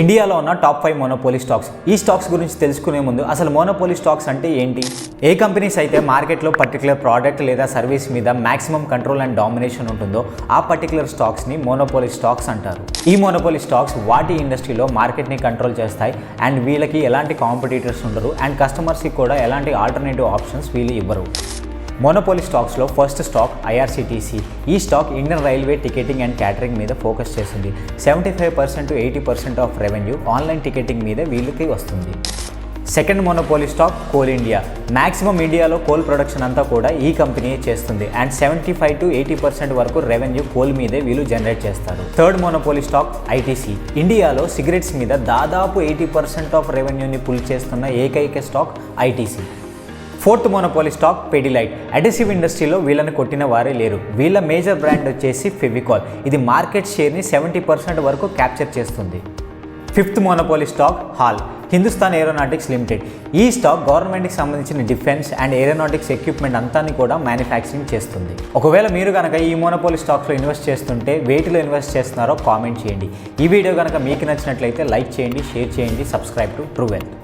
ఇండియాలో ఉన్న top 5 monopoly stocks. ఈ స్టాక్స్ గురించి తెలుసుకునే ముందు అసలు మోనోపోలీ స్టాక్స్ అంటే ఏంటి? ఏ కంపెనీస్ అయితే మార్కెట్లో పర్టికులర్ ప్రోడక్ట్ లేదా సర్వీస్ మీద మాక్సిమం కంట్రోల్ అండ్ డామినేషన్ ఉంటుందో ఆ పర్టికులర్ స్టాక్స్ని మోనోపోలీ స్టాక్స్ అంటారు. ఈ మోనోపోలీ స్టాక్స్ వాటి ఇండస్ట్రీలో మార్కెట్ని కంట్రోల్ చేస్తాయి అండ్ వీళ్ళకి ఎలాంటి కాంపిటీటర్స్ ఉండరు అండ్ కస్టమర్స్కి కూడా ఎలాంటి ఆల్టర్నేటివ్ ఆప్షన్స్ వీళ్ళు ఇవ్వరు. మోనోపోలీ స్టాక్స్లో ఫస్ట్ స్టాక్ ఐఆర్సిటీసీ. ఈ stock Indian railway ticketing and catering మీద ఫోకస్ చేస్తుంది. 75% to 80% of revenue online ticketing మీద వీళ్ళకి వస్తుంది. Second monopoly stock coal India. Maximum ఇండియాలో కోల్ ప్రొడక్షన్ అంతా కూడా ఈ కంపెనీయే చేస్తుంది అండ్ 75 to 80% వరకు రెవెన్యూ కోల్ మీదే వీళ్ళు జనరేట్ చేస్తారు. Third monopoly stock ITC. ఇండియాలో సిగరెట్స్ మీద దాదాపు 80% ఆఫ్ రెవెన్యూని పుల్ చేస్తున్న ఏకైక stock ITC. Fourth monopoly stock Pidilite. Adhesive ఇండస్ట్రీలో వీళ్ళని కొట్టిన వారే లేరు. వీళ్ళ మేజర్ బ్రాండ్ వచ్చేసి ఫెవికాల్. ఇది మార్కెట్ షేర్ని 70% వరకు క్యాప్చర్ చేస్తుంది. Fifth monopoly stock hall. Hindustan aeronautics limited. ఈ స్టాక్ గవర్నమెంట్కి సంబంధించిన డిఫెన్స్ అండ్ ఏరోనాటిక్స్ ఎక్విప్మెంట్ అంతాన్ని కూడా మ్యానుఫ్యాక్చరింగ్ చేస్తుంది. ఒకవేళ మీరు కనుక ఈ మోనోపోలీ స్టాక్స్లో ఇన్వెస్ట్ చేస్తుంటే వేటిలో ఇన్వెస్ట్ చేస్తున్నారో కామెంట్ చేయండి. ఈ వీడియో కనుక మీకు నచ్చినట్లయితే లైక్ చేయండి, షేర్ చేయండి, సబ్స్క్రైబ్ టు ట్రూ వెల్త్.